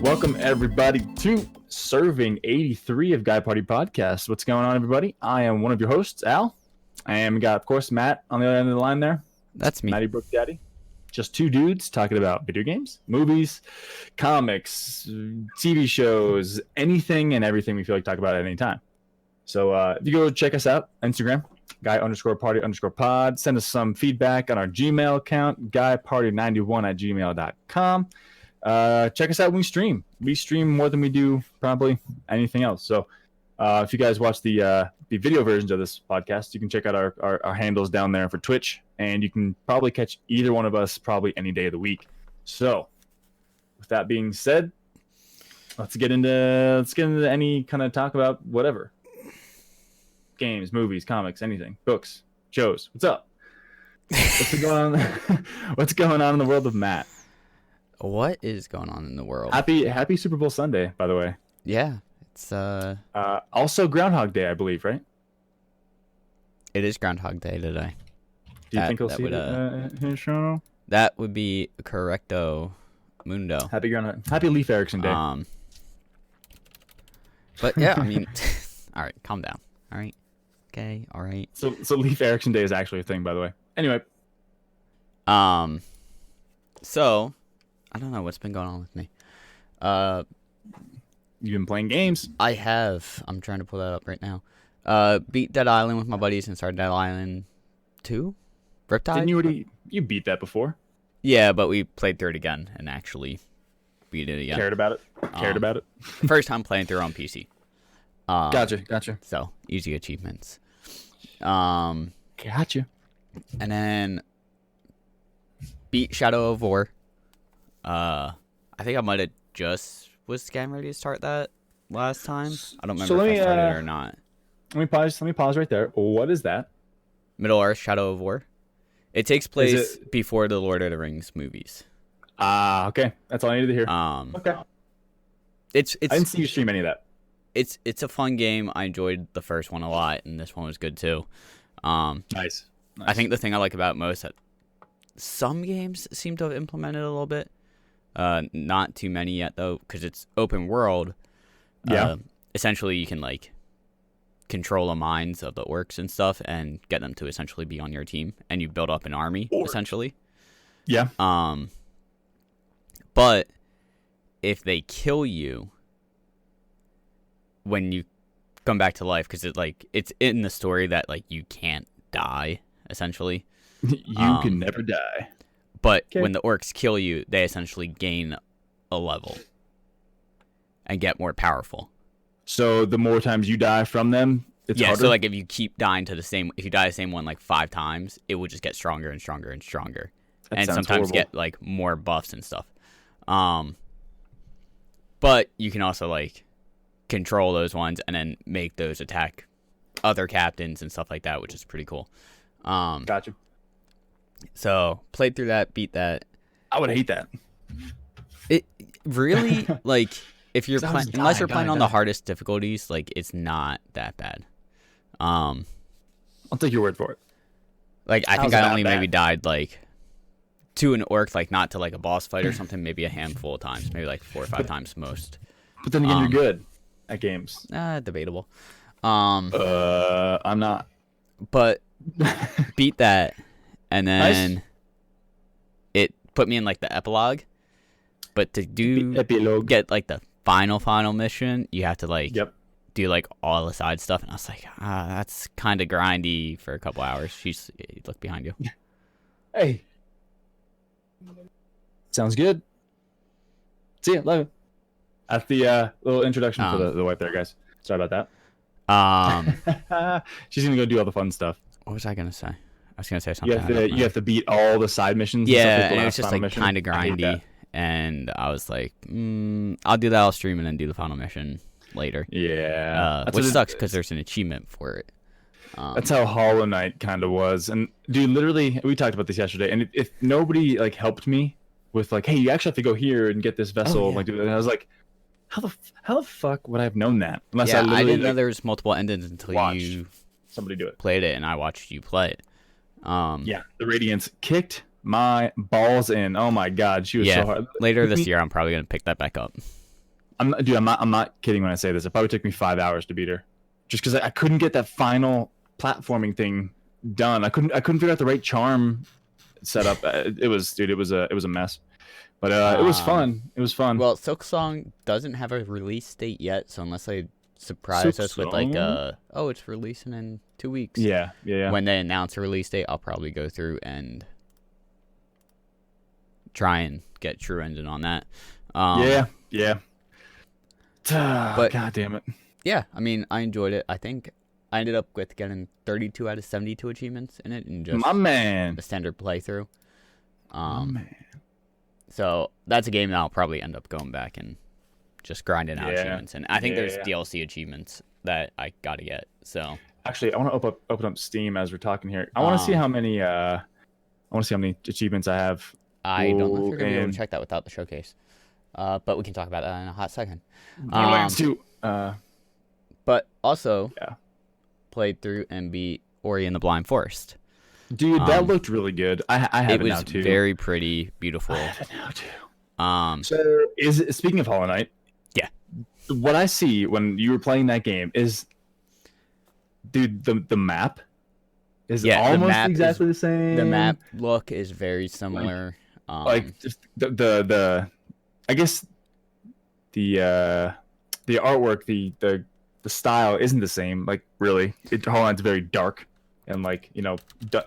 Welcome, everybody, to Serving 83 of Guy Party Podcast. What's going on, everybody? I am one of your hosts, Al. And we got, of course, Matt on the other end of the line there. That's me. Matty Brook Daddy. Just two dudes talking about video games, movies, comics, TV shows, anything and everything we feel like talk about at any time. So if you go check us out, Instagram, guy_party_pod. Send us some feedback on our Gmail account, guyparty91@gmail.com. Check us out when we stream. We stream more than we do probably anything else. So if you guys watch the video versions of this podcast, you can check out our handles down there for Twitch, and you can probably catch either one of us probably any day of the week. So with that being said, let's get into any kind of talk about whatever. Games, movies, comics, anything, books, shows. What's up? What's going on? What's going on in the world of Matt? What is going on in the world? Happy Super Bowl Sunday, by the way. Yeah, it's also Groundhog Day, I believe, right? It is Groundhog Day today. Do you think he'll see his show? That would be correcto mundo. Happy Leif Erikson Day. But yeah, I mean, all right, calm down. All right, okay, all right. So Leif Erikson Day is actually a thing, by the way. Anyway. So I don't know what's been going on with me. You've been playing games. I have. I'm trying to pull that up right now. Beat Dead Island with my buddies and started Dead Island 2? Riptide? Didn't you beat that before? Yeah, but we played through it again and actually beat it again. Cared about it? First time playing through on PC. Gotcha. So, easy achievements. Gotcha. And then beat Shadow of War. I think I might have just was getting ready to start that last time. I don't remember if I started it or not. Let me pause right there. What is that? Middle-earth Shadow of War. It takes place before the Lord of the Rings movies. Okay. That's all I needed to hear. Okay. I didn't see you stream any of that. It's a fun game. I enjoyed the first one a lot, and this one was good too. Nice. I think the thing I like about it most that some games seem to have implemented a little bit. Not too many yet though, because it's open world. Yeah. Essentially, you can like control the minds of the orcs and stuff, and get them to essentially be on your team, and you build up an army essentially. Yeah. But if they kill you when you come back to life, because it's in the story that like you can't die essentially. You can never die. But when the orcs kill you, they essentially gain a level and get more powerful. So the more times you die from them, it's harder? So like if you keep dying if you die the same one like 5 times, it will just get stronger and stronger and stronger. And sometimes horrible. Get like more buffs and stuff. But you can also like control those ones and then make those attack other captains and stuff like that, which is pretty cool. Gotcha. So played through that, beat that. I would hate that. It really like if you're playing, unless you're playing on the hardest difficulties, like it's not that bad. I'll take your word for it. Like I think I only maybe died like to an orc, like not to like a boss fight or something, maybe a handful of times, maybe like 4 or 5 times most. But then again, you're good at games. Debatable. I'm not. But beat that, and then it put me in like the epilogue. But to get like the final mission, you have to like do like all the side stuff, and I was like, that's kind of grindy for a couple hours. Look behind you. Hey, sounds good. See ya, love you. That's the little introduction for the wife there, guys. Sorry about that. She's gonna go do all the fun stuff. What was I gonna say? I was gonna say something. You have to beat all the side missions. Yeah, and it's just like kind of grindy. And I was like, I'll do that. I'll stream and then do the final mission later. Yeah, which sucks because there's an achievement for it. That's how Hollow Knight kind of was. And dude, literally, we talked about this yesterday. And if nobody like helped me with like, hey, you actually have to go here and get this vessel, like, and I was like, how the fuck would I have known that? Unless I didn't know there was multiple endings until you somebody do it. Played it, and I watched you play it. Yeah, the Radiance kicked my balls in. Oh my god, she was so hard. Later this year, I'm probably gonna pick that back up. I'm not kidding when I say this. It probably took me 5 hours to beat her, just because I couldn't get that final platforming thing done. I couldn't figure out the right charm setup. It was a mess. But it was fun. It was fun. Well, Silksong doesn't have a release date yet, so unless they surprise us with like it's releasing in 2 weeks. Yeah. When they announce a release date, I'll probably go through and try and get True Ending on that. Yeah. But God damn it. Yeah, I mean, I enjoyed it. I think I ended up with getting 32 out of 72 achievements in it, and just my man, the standard playthrough. My man. So that's a game that I'll probably end up going back and just grinding out achievements. And I think there's DLC achievements that I gotta get. So actually, I want to open up Steam as we're talking here. I want to see how many. I want to see how many achievements I have. I don't know if you're gonna be able to check that without the showcase. But we can talk about that in a hot second. Borderlands 2. But also played through and beat Ori and the Blind Forest. Dude, that looked really good. I have it now too. It was very pretty, beautiful. I have it now too. So speaking of Hollow Knight, yeah, what I see when you were playing that game is, dude, the map is almost exactly the same. The map look is very similar. Like just the I guess the artwork, the style isn't the same. Like really, Hollow Knight's very dark. And like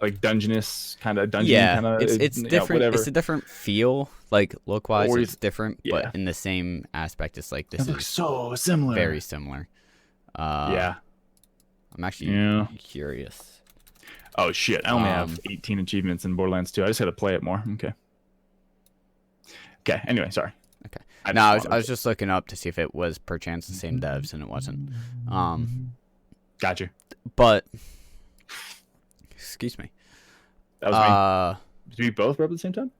like dungeness kind of dungeon. Yeah, it's different. It's a different feel. Like look wise, it's different, but in the same aspect, it's like this is so similar. Very similar. I'm actually curious. Oh shit! I only have 18 achievements in Borderlands 2. I just had to play it more. Okay. Anyway, sorry. Okay. I was just looking up to see if it was perchance the same devs, and it wasn't. Gotcha. But. Excuse me. That was me. Did we both rub at the same time?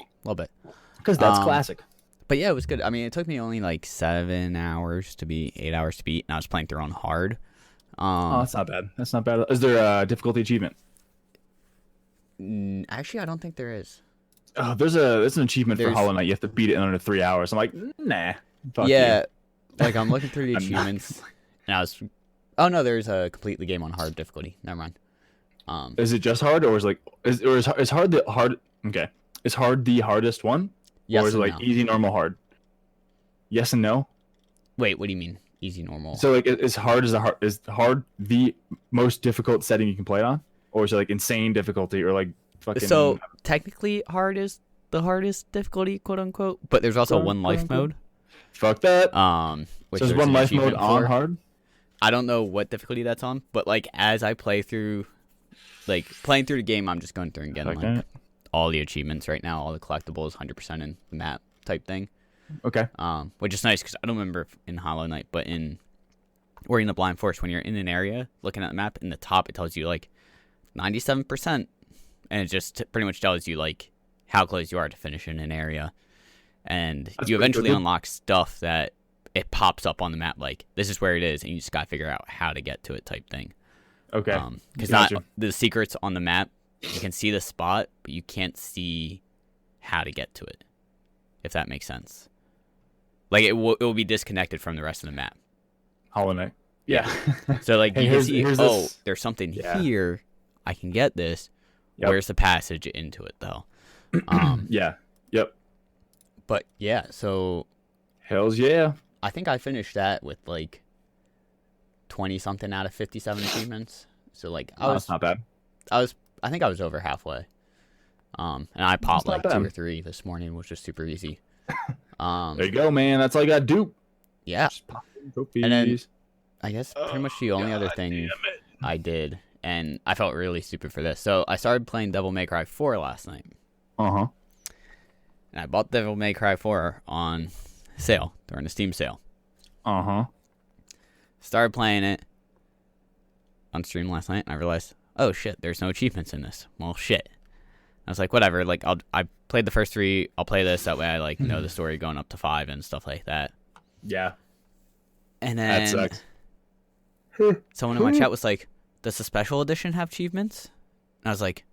A little bit. Because that's classic. But yeah, it was good. I mean, it took me only like 7 hours to beat, 8 hours to beat, and I was playing through on hard. That's not bad. That's not bad. Is there a difficulty achievement? Actually, I don't think there is. Oh, there's an achievement for Hollow Knight. You have to beat it in under 3 hours. I'm like, nah. Fuck you. Like I'm looking through the achievements, and I was. Oh no, there's a complete the game on hard difficulty. Never mind. Is it just hard, or is hard the hard? Okay, is hard the hardest one, yes, or is it like easy, normal, hard? Yes and no. Wait, what do you mean easy, normal? So like, is hard the most difficult setting you can play it on, or is it like insane difficulty, or like fucking? So technically, hard is the hardest difficulty, quote unquote. But there's also one life mode. Fuck that. Which so there's one life mode on hard. I don't know what difficulty that's on, but like as I play through. Like, playing through the game, I'm just going through and getting, all the achievements right now, all the collectibles, 100% in the map type thing. Okay. Which is nice, because I don't remember in Hollow Knight, but in Ori and the Blind Forest, when you're in an area, looking at the map, in the top, it tells you, like, 97%. And it just pretty much tells you, like, how close you are to finishing an area. And you eventually unlock stuff that it pops up on the map, like, this is where it is, and you just gotta figure out how to get to it type thing. Okay. Because the secrets on the map, you can see the spot, but you can't see how to get to it. If that makes sense. Like it will be disconnected from the rest of the map. Hollow Knight. Yeah. So like you can see, there's something here. I can get this. Yep. Where's the passage into it though? Yeah. Yep. But yeah, so. Hells yeah. I think I finished that with like. 20 something out of 57 achievements. So like that's not bad. I think I was over halfway. And I popped like 2 or 3 this morning, which was super easy. There you go, man. That's all you gotta do. Yeah. And then I guess pretty much the only other thing I did, and I felt really stupid for this. So I started playing Devil May Cry 4 last night. And I bought Devil May Cry 4 on sale during the Steam sale. Started playing it on stream last night, and I realized, oh shit, there's no achievements in this. Well, shit. I was like, whatever. Like, I played the first 3. I'll play this that way. I like know the story going up to 5 and stuff like that. Yeah. And then that sucks. Someone in my chat was like, "Does the special edition have achievements?" And I was like,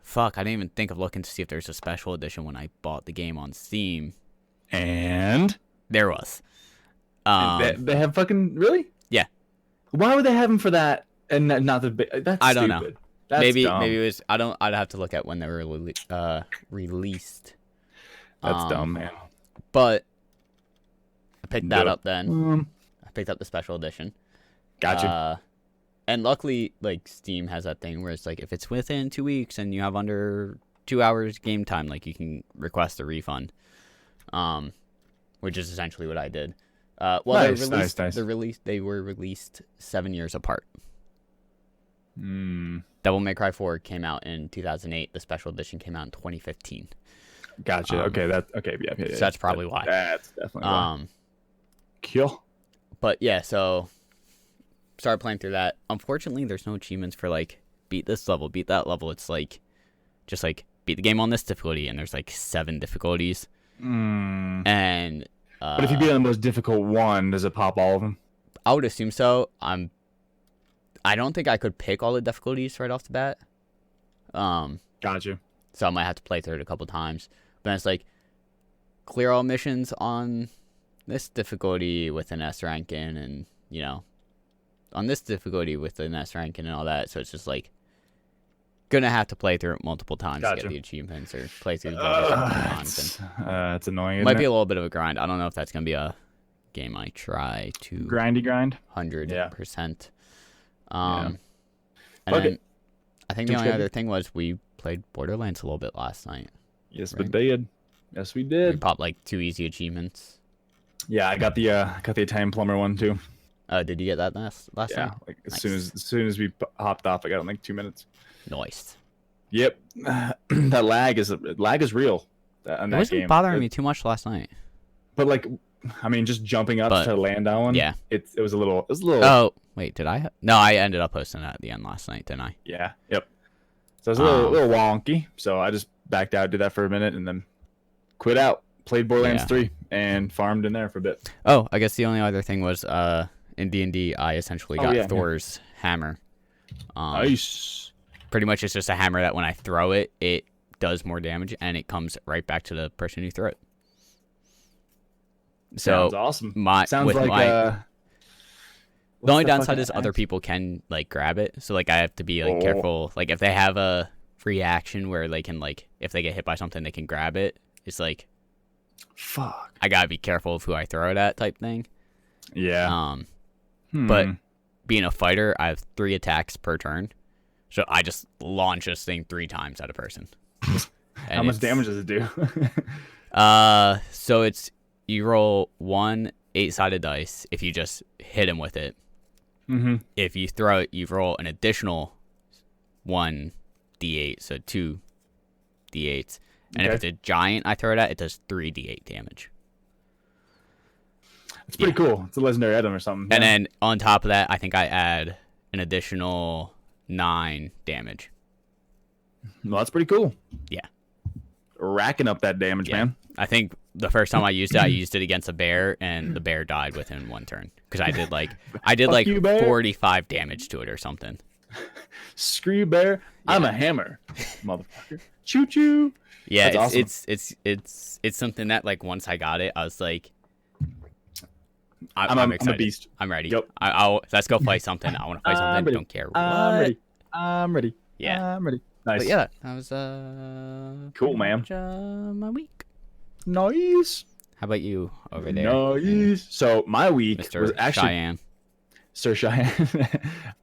"Fuck, I didn't even think of looking to see if there's a special edition when I bought the game on Steam." And there was. They have fucking really? Yeah. Why would they have them for that and not the big? That's I don't stupid. know. That's maybe dumb. it was. I'd have to look at when they were released. That's dumb, man. But I picked that up then. I picked up the special edition. Gotcha. And luckily, like Steam has that thing where it's like if it's within 2 weeks and you have under 2 hours game time, like you can request a refund. Which is essentially what I did. Nice. They were released 7 years apart. Mm. Devil May Cry 4 came out in 2008. The special edition came out in 2015. Gotcha. Okay, yeah. So that's probably why. That's definitely why. Kill. But yeah, so started playing through that. Unfortunately, there's no achievements for like beat this level, beat that level. It's like just like beat the game on this difficulty, and there's like 7 difficulties. And but if you beat on the most difficult one, does it pop all of them? I would assume so. I don't think I could pick all the difficulties right off the bat. Gotcha. So I might have to play through it a couple times. But it's like clear all missions on this difficulty with an S ranking, and on this difficulty with an S ranking and all that. So it's just like gonna have to play through it multiple times to get the achievements or play through the multiple times. It's annoying. Might be a little bit of a grind. I don't know if that's gonna be a game I try to grind 100%. And then I think the only other thing was we played Borderlands a little bit last night. Yes, right? We did. Yes, we did. We popped like 2 easy achievements. Yeah, I got the Italian plumber one too. Did you get that last night? Yeah, like as soon as we hopped off, I got it in like 2 minutes. Nice. Yep. That lag is real. It wasn't bothering me too much last night. But like, I mean, just jumping up to land on one. Yeah. It was a little. Oh wait, did I? No, I ended up posting that at the end last night, didn't I? Yeah. Yep. So it was a little wonky. So I just backed out, did that for a minute, and then quit out. Played Borderlands 3 and farmed in there for a bit. Oh, I guess the only other thing was in D&D, I essentially got Thor's hammer. Nice. Pretty much, it's just a hammer that when I throw it, it does more damage, and it comes right back to the person who threw it. So sounds awesome. Sounds like the only downside is other people can like grab it. So like I have to be like careful. Like if they have a reaction where they can like if they get hit by something they can grab it. It's like fuck. I gotta be careful of who I throw it at type thing. Yeah. But being a fighter, I have 3 attacks per turn. So I just launch this thing 3 times at a person. How much damage does it do? So it's you roll 1 8-sided dice if you just hit him with it. Mm-hmm. If you throw it, you roll an additional 1 d8, so 2 d8s. And if it's a giant I throw it at, it does 3 d8 damage. It's pretty cool. It's a legendary item or something. And then on top of that, I think I add an additional 9 damage. Well, that's pretty cool. Yeah. Racking up that damage, man. I think the first time I used it against a bear, and the bear died within 1 turn because I did like 45 damage to it or something. Screw you, bear! Yeah. I'm a hammer, motherfucker. Choo choo. Yeah, awesome. It's something that like once I got it, I was like, I'm excited. I'm a beast. I'm ready. Yep. Let's go fight something. I want to fight something. Ready. Don't care what. I'm ready. Yeah. I'm ready. Nice. But yeah, that was cool, man. My week. Nice. How about you over there? Nice. So my week Mr. was actually Cheyenne. Sir Cheyenne.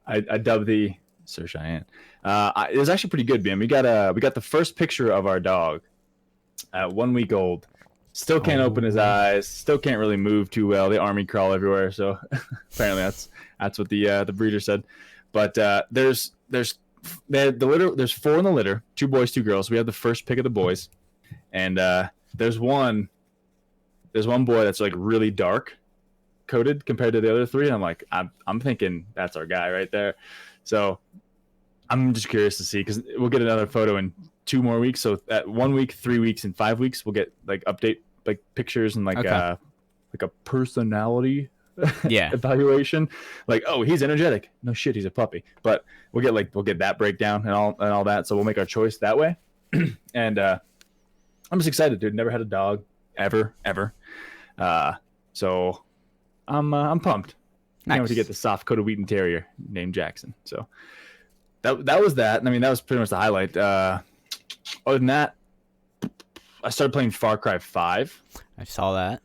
I dubbed the Sir Cheyenne. It was actually pretty good, man. We got the first picture of our dog at 1 week old. Still can't open his eyes. Still can't really move too well. The army crawl everywhere. So apparently that's what the breeder said. But there's 4 in the litter, 2 boys, 2 girls. We have the first pick of the boys, and there's one boy that's like really dark coated compared to the other 3. And I'm like, I'm thinking that's our guy right there. So I'm just curious to see because we'll get another photo in 2 more weeks. So at 1 week, 3 weeks, and 5 weeks, we'll get like update like pictures and like a personality evaluation. Like, oh, he's energetic. No shit, he's a puppy. But we'll get that breakdown and all that. So we'll make our choice that way. And I'm just excited, dude. Never had a dog. ever. So I'm pumped. Can't wait to get the soft coated Wheaten Terrier named Jackson. So that was that. I mean, that was pretty much the highlight. Other than that, I started playing Far Cry 5. I saw that.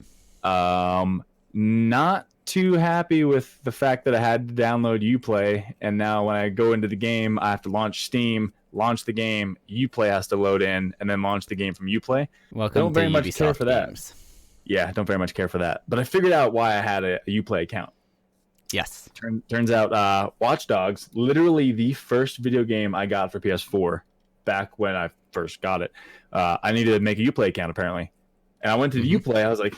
Not too happy with the fact that I had to download Uplay, and now when I go into the game, I have to launch Steam, launch the game, Uplay has to load in, and then launch the game from Uplay. Welcome don't very to much Ubisoft care for games. that. Yeah, don't very much care for that. But I figured out why I had a Uplay account. Yes. Turns out Watch Dogs, literally the first video game I got for PS4 back when I first got it. I needed to make a Uplay account apparently. And I went to the Uplay, I was like,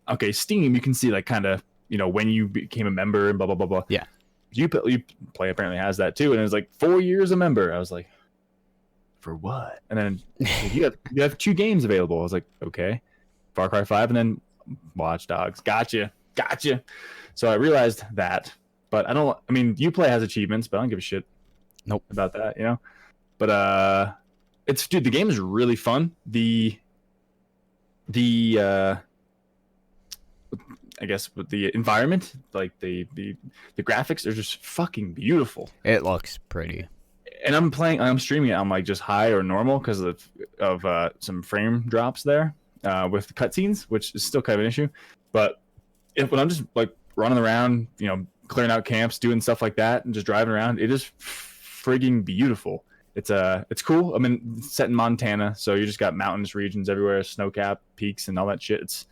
okay, Steam, you can see like kind of, when you became a member and blah, blah, blah, blah. Yeah. Uplay apparently has that too. And it was like 4 years a member. I was like, for what? And then you have 2 games available. I was like, okay. Far Cry 5 and then Watch Dogs. Gotcha. So I realized that. But Uplay has achievements, but I don't give a shit about that, But the game is really fun. I guess with the environment, like the graphics are just fucking beautiful. It looks pretty. And I'm streaming it on like just high or normal because of some frame drops there with the cutscenes, which is still kind of an issue. But when I'm just like running around, clearing out camps, doing stuff like that, and just driving around, it is frigging beautiful. It's cool. It's set in Montana, so you just got mountainous regions everywhere, snow-capped peaks and all that shit.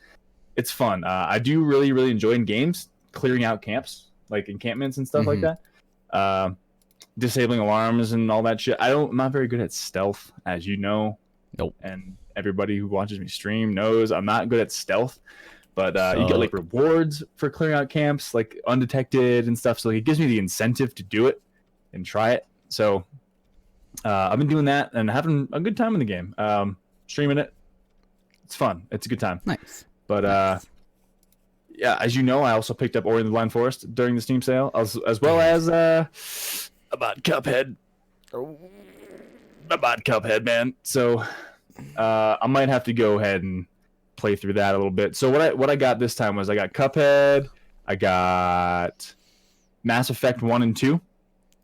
It's fun. I do really, really enjoy in games clearing out camps, like encampments and stuff like that. Disabling alarms and all that shit. I'm not very good at stealth, as you know. Nope. And everybody who watches me stream knows I'm not good at stealth. But you get like rewards for clearing out camps, like undetected and stuff. So it gives me the incentive to do it and try it. So I've been doing that and having a good time in the game. Streaming it. It's fun. It's a good time. Nice. But yeah, as you know, I also picked up Ori and the Blind Forest during the Steam sale, as well as about Cuphead. About Cuphead, man. So I might have to go ahead and play through that a little bit. So what I got this time was I got Cuphead, I got Mass Effect 1 and 2.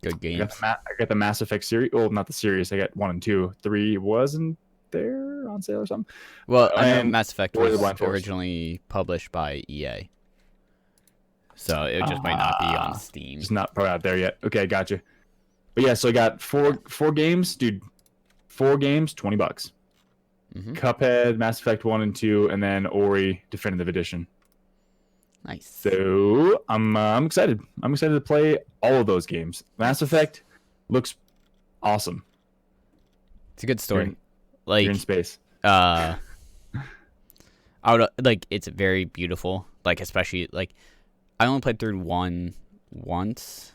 Good games. I got the Mass Effect series. Well, not the series. I got 1 and 2. 3 wasn't there on sale or something. Well, I know Mass Effect was originally published by EA. So it just might not be on Steam. It's not probably out there yet. Okay, gotcha. But yeah, so I got four games, dude. 4 games, $20. Cuphead, Mass Effect 1 and 2, and then Ori Definitive Edition. Nice. So I'm excited. I'm excited to play all of those games. Mass Effect looks awesome. It's a good story. You're in space. I would it's very beautiful. Like especially like I only played through 1 once.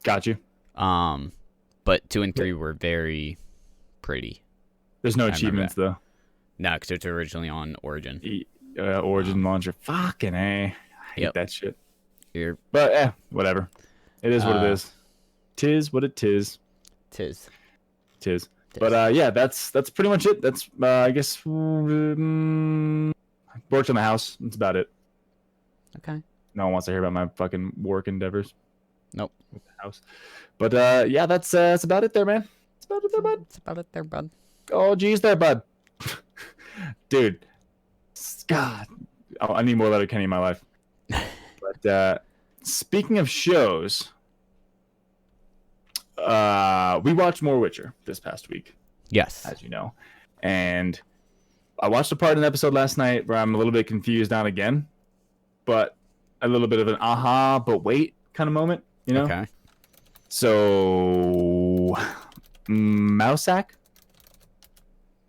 Got you. But 2 and 3 were very pretty. There's no achievements though. No, because it's originally on Origin. Origin launcher. Fucking A. I hate that shit. But whatever. It is what it is. Tis what it tis. Tis. But yeah, that's pretty much it. That's I guess worked on the house. That's about it. Okay. No one wants to hear about my fucking work endeavors. Nope. With the house. But yeah, that's about it there, man. That's about it there, bud. Oh, geez, there, bud. Dude, God, I need more Letterkenny in my life. But speaking of shows, we watched more Witcher this past week. Yes, as you know, and I watched a part of an episode last night where I'm a little bit confused on again, but a little bit of an aha, but wait kind of moment, Okay. So, Mousak?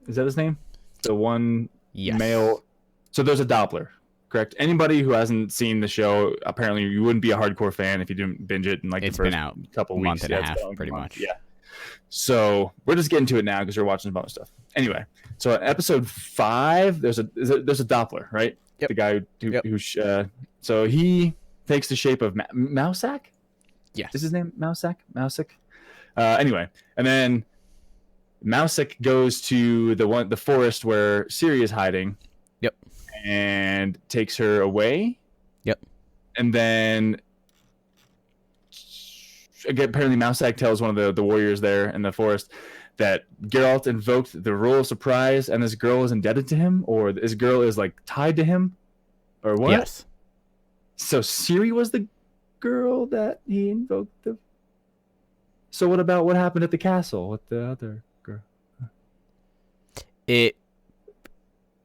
Is that his name? The one male. So there's a Doppler, correct? Anybody who hasn't seen the show, apparently you wouldn't be a hardcore fan if you didn't binge it in like it's the first been out couple month weeks. and a half, pretty much. Yeah. So we're just getting to it now because we're watching some other stuff. Anyway, so in episode 5, there's a Doppler, right? Yep. The guy who so he takes the shape of Mousak. Yes. Is his name Mousak? Anyway, and then Mousak goes to the forest where Ciri is hiding. Yep. and takes her away. Yep. And then again, apparently Mousak tells one of the warriors there in the forest that Geralt invoked the rule of surprise, and this girl is indebted to him, or this girl is like tied to him, or what? Yes. So Ciri was the girl that he invoked the. So what about what happened at the castle with the other girl? It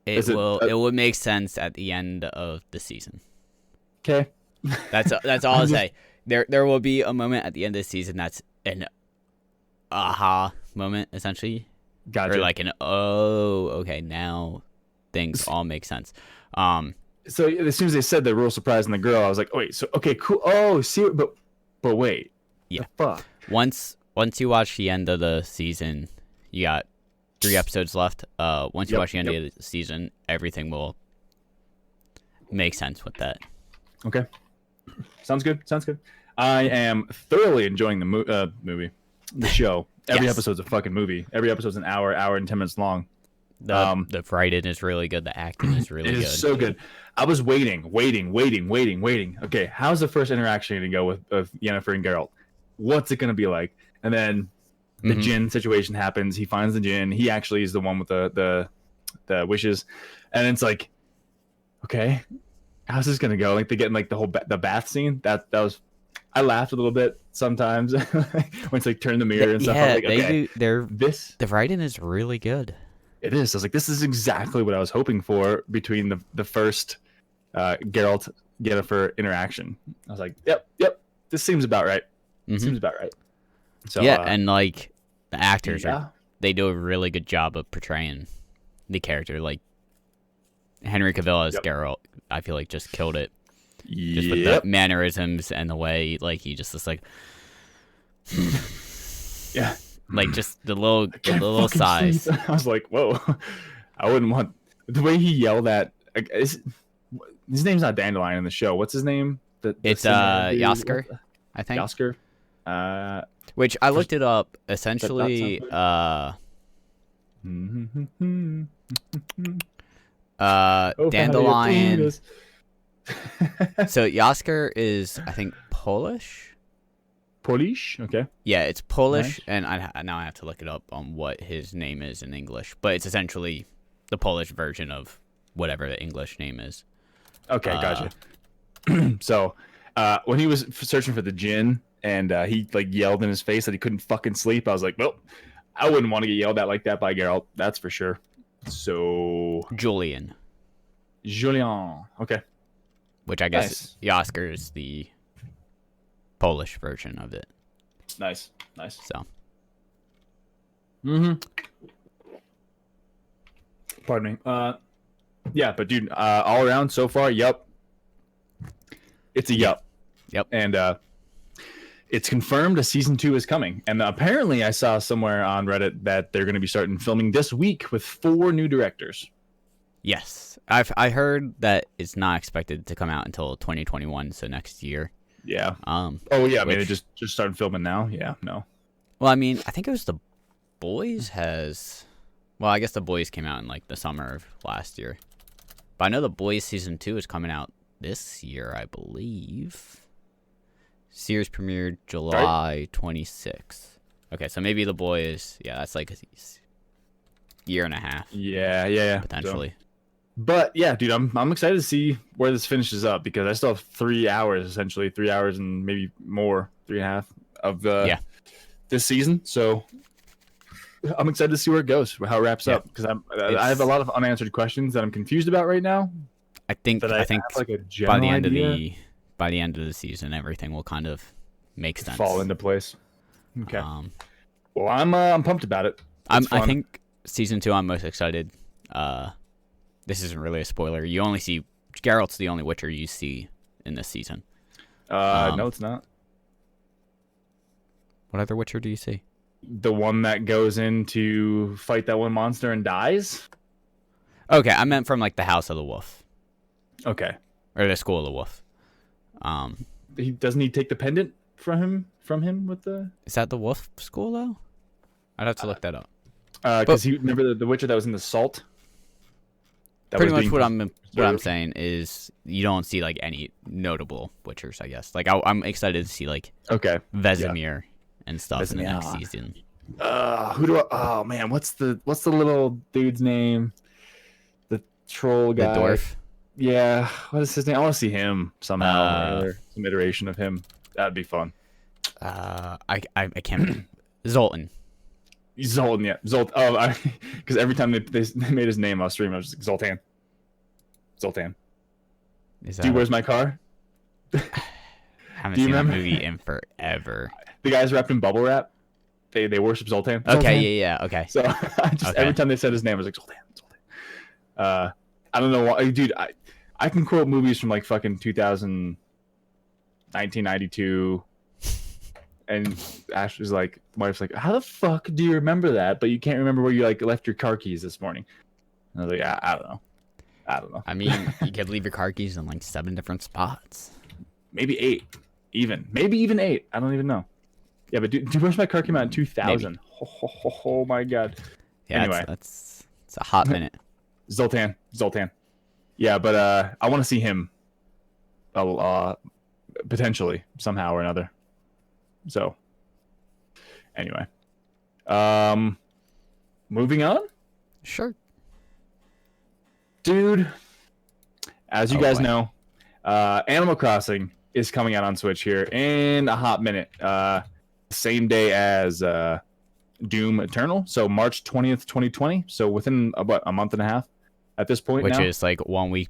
would make sense at the end of the season. Okay. That's all I'll say. There will be a moment at the end of the season that's an aha moment, essentially. Gotcha. Or like an okay, now things all make sense. So as soon as they said the rule surprise and the girl, I was like, oh, wait, so okay, cool. Oh, see, but wait. Yeah. The fuck. Once you watch the end of the season, you got 3 episodes left. Once you watch the end of the season, everything will make sense with that. Okay. Sounds good. I am thoroughly enjoying the movie, the show. Every episode's a fucking movie. Every episode's an hour and 10 minutes long. The writing is really good. The acting is really good. It is so good. I was waiting. Okay, how's the first interaction going to go with Yennefer and Geralt? What's it going to be like? And then the djinn situation happens. He finds the djinn. He actually is the one with the wishes. And it's like, okay, how's this going to go? Like they get in like the whole the bath scene. That was, I laughed a little bit sometimes when it's like turn the mirror and stuff. Yeah, like, okay, the writing is really good. It is. I was like, this is exactly what I was hoping for between the first Geralt Yennefer interaction. I was like, yep, this seems about right. Seems about right. So yeah, and like the actors they do a really good job of portraying the character. Like Henry Cavill as Geralt, I feel like just killed it. Just with the mannerisms and the way like he just is like yeah. Like just the little size. Sleep. I was like, whoa. I wouldn't want the way he yelled at his name's not Dandelion in the show. What's his name? It's Jaskier, I think. Jaskier. Which I looked it up. Essentially, Dandelion. So Jaskier is, I think, Polish. Polish, okay. Yeah, it's Polish, and now I have to look it up on what his name is in English. But it's essentially the Polish version of whatever the English name is. Okay, gotcha. So, when he was searching for the djinn, and he like yelled in his face that he couldn't fucking sleep, I was like, well, I wouldn't want to get yelled at like that by Geralt. That's for sure. So Julian, okay. Which I guess Jaskier is the Polish version of it. Nice. So. Pardon me. Yeah, but dude, all around so far, yup. It's a yup. Yep. And it's confirmed a season 2 is coming. And apparently I saw somewhere on Reddit that they're going to be starting filming this week with 4 new directors. Yes. I heard that it's not expected to come out until 2021, so next year. Yeah. Oh yeah. I mean, they just started filming now. Yeah. No. Well, I mean, I think it was The Boys has. Well, I guess The Boys came out in like the summer of last year, but I know The Boys season 2 is coming out this year, I believe. Series premiered July 26th. Okay, so maybe The Boys. Yeah, that's like a year and a half. Yeah. Potentially. So, but yeah, dude, I'm excited to see where this finishes up because I still have 3 hours, essentially 3 hours and maybe more, 3.5 of this season. So I'm excited to see where it goes, how it wraps up, because I have a lot of unanswered questions that I'm confused about right now. I think like by the end of the season, everything will kind of make sense, fall into place. Okay. Well, I'm pumped about it. I think season 2, I'm most excited. This isn't really a spoiler. You only see Geralt's the only Witcher you see in this season. No, it's not. What other Witcher do you see? The one that goes in to fight that one monster and dies? Okay, I meant from like the House of the Wolf. Okay. Or the School of the Wolf. Doesn't he take the pendant from him with the? Is that the Wolf School though? I'd have to look that up. Because he remember the Witcher that was in the Salt. Pretty much what I'm saying is you don't see like any notable Witchers, I guess. Like I'm excited to see like Vesemir and stuff in the next season. Oh man, what's the little dude's name? The troll guy. The dwarf. Yeah, what is his name? I want to see him somehow, or some iteration of him. That'd be fun. I can't. Zoltan. Zoltan, yeah, Zoltan. Oh, because every time they made his name on stream, I was just like, Zoltan. Zoltan. Dude, where's my car? Haven't seen that movie in forever. The guys wrapped in bubble wrap. They worship Zoltan. Okay, yeah, okay. So every time they said his name, I was like Zoltan. I don't know why, dude. I can quote movies from like fucking 1992. And Ash was like, my wife's like, how the fuck do you remember that? But you can't remember where you like left your car keys this morning. And I was like, I don't know. I mean, you could leave your car keys in like 7 different spots. Maybe 8, even. Maybe even 8. I don't even know. Yeah, but dude, where's my car came out in 2000? Oh my god. Yeah, anyway, it's a hot minute. Zoltan. Yeah, but I want to see him. Potentially somehow or another. So, anyway, moving on. Sure, dude. As you guys know, Animal Crossing is coming out on Switch here in a hot minute. Same day as Doom Eternal, so March 20th, 2020. So within about a month and a half at this point, which is like 1 week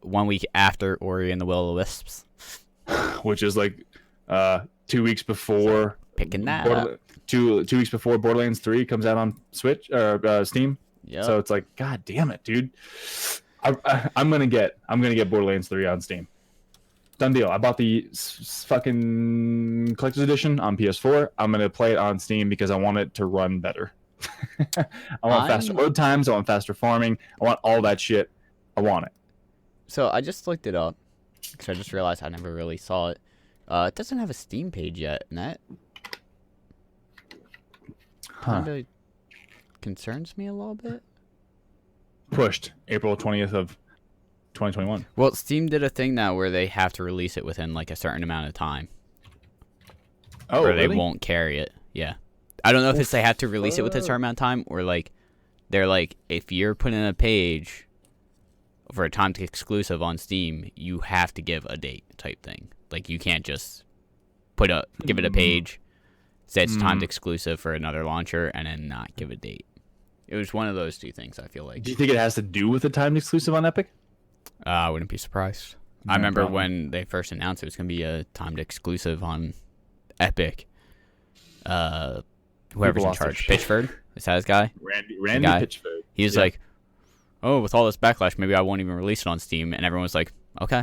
1 week after Ori and the Will of the Wisps, which is like 2 weeks before picking that up. 2 weeks before Borderlands 3 comes out on Switch or Steam. Yeah. So it's like, god damn it, dude. I'm gonna get Borderlands 3 on Steam. Done deal. I bought the fucking collector's edition on PS4. I'm gonna play it on Steam because I want it to run better. I want faster load times. I want faster farming. I want all that shit. I want it. So I just looked it up because I just realized I never really saw it. It doesn't have a Steam page yet, and that kind of concerns me a little bit. Pushed April 20th of 2021. Well, Steam did a thing now where they have to release it within like a certain amount of time. Oh, or really? They won't carry it. Yeah. I don't know if it's they have to release it with a certain amount of time, or like they're like, if you're putting in a page for a timed exclusive on Steam, you have to give a date type thing. Like you can't just give it a page, say it's timed exclusive for another launcher, and then not give a date. It was one of those two things, I feel like. Do you think it has to do with the timed exclusive on Epic? I wouldn't be surprised. I remember when they first announced it was going to be a timed exclusive on Epic. Whoever's in charge, Pitchford, is that his guy? Randy Pitchford. He was like, "Oh, with all this backlash, maybe I won't even release it on Steam." And everyone was like, "Okay,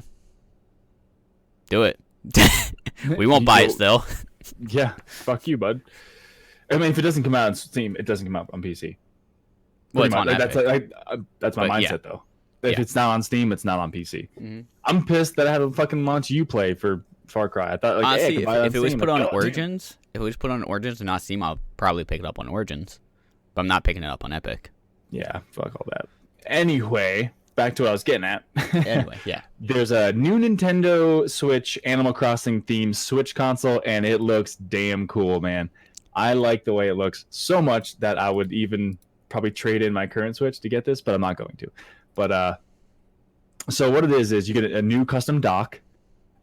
do it. We won't buy it still." Yeah, fuck you, bud. I mean, if it doesn't come out on Steam, it doesn't come out on PC. Well, it's on Epic. That's my mindset, though. If it's not on Steam, it's not on PC. Mm-hmm. I'm pissed that I had to fucking launch Uplay for Far Cry. I thought, like, honestly, hey, I could buy it on if it was Steam. put on Origins, if it was put on Origins and not Steam, I'll probably pick it up on Origins. But I'm not picking it up on Epic. Yeah, fuck all that. Anyway, back to what I was getting at. Anyway, yeah. There's a new Nintendo Switch Animal Crossing themed Switch console, and it looks damn cool, man. I like the way it looks so much that I would even probably trade in my current Switch to get this, but I'm not going to. But so what it is you get a new custom dock.